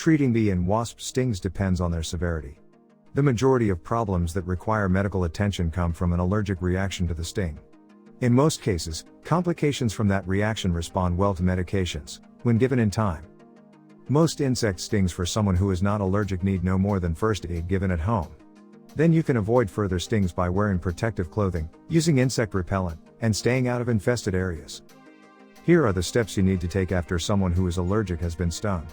Treating bee and wasp stings depends on their severity. The majority of problems that require medical attention come from an allergic reaction to the sting. In most cases, complications from that reaction respond well to medications, when given in time. Most insect stings for someone who is not allergic need no more than first aid given at home. Then you can avoid further stings by wearing protective clothing, using insect repellent, and staying out of infested areas. Here are the steps you need to take after someone who is allergic has been stung.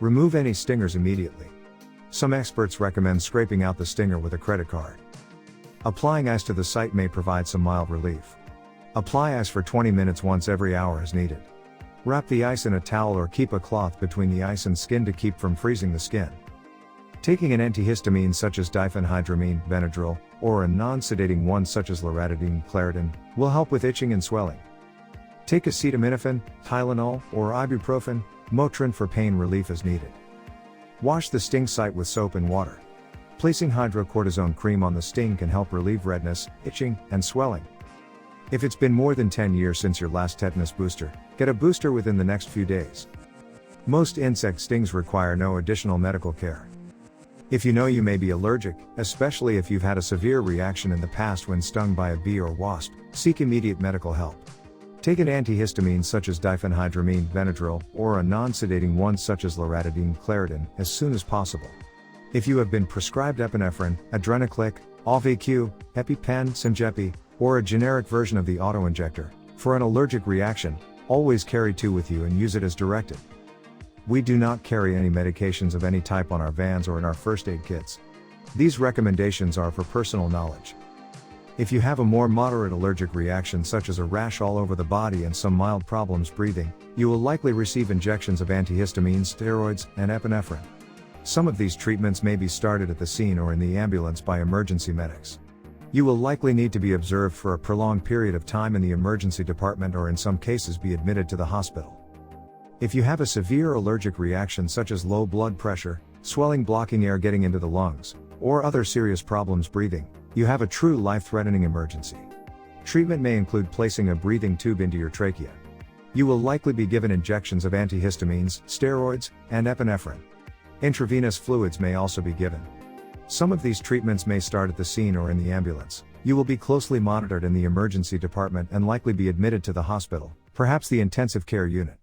Remove any stingers immediately. Some experts recommend scraping out the stinger with a credit card. Applying ice to the site may provide some mild relief. Apply ice for 20 minutes once every hour as needed. Wrap the ice in a towel or keep a cloth between the ice and skin to keep from freezing the skin. Taking an antihistamine such as diphenhydramine, Benadryl, or a non-sedating one such as loratadine, Claritin, will help with itching and swelling. Take acetaminophen, Tylenol, or ibuprofen, Motrin for pain relief as needed. Wash the sting site with soap and water. Placing hydrocortisone cream on the sting can help relieve redness, itching, and swelling. If it's been more than 10 years since your last tetanus booster, get a booster within the next few days. Most insect stings require no additional medical care. If you know you may be allergic, especially if you've had a severe reaction in the past when stung by a bee or wasp, seek immediate medical help. Take an antihistamine such as diphenhydramine, Benadryl, or a non-sedating one such as loratadine, Claritin, as soon as possible. If you have been prescribed epinephrine, Adrenaclick, Auvi-Q, EpiPen, Syngepi, or a generic version of the autoinjector, for an allergic reaction, always carry two with you and use it as directed. We do not carry any medications of any type on our vans or in our first aid kits. These recommendations are for personal knowledge. If you have a more moderate allergic reaction such as a rash all over the body and some mild problems breathing, you will likely receive injections of antihistamines, steroids, and epinephrine. Some of these treatments may be started at the scene or in the ambulance by emergency medics. You will likely need to be observed for a prolonged period of time in the emergency department or in some cases be admitted to the hospital. If you have a severe allergic reaction such as low blood pressure, swelling blocking air getting into the lungs, or other serious problems breathing, you have a true life-threatening emergency. Treatment may include placing a breathing tube into your trachea. You will likely be given injections of antihistamines, steroids, and epinephrine. Intravenous fluids may also be given. Some of these treatments may start at the scene or in the ambulance. You will be closely monitored in the emergency department and likely be admitted to the hospital, perhaps the intensive care unit.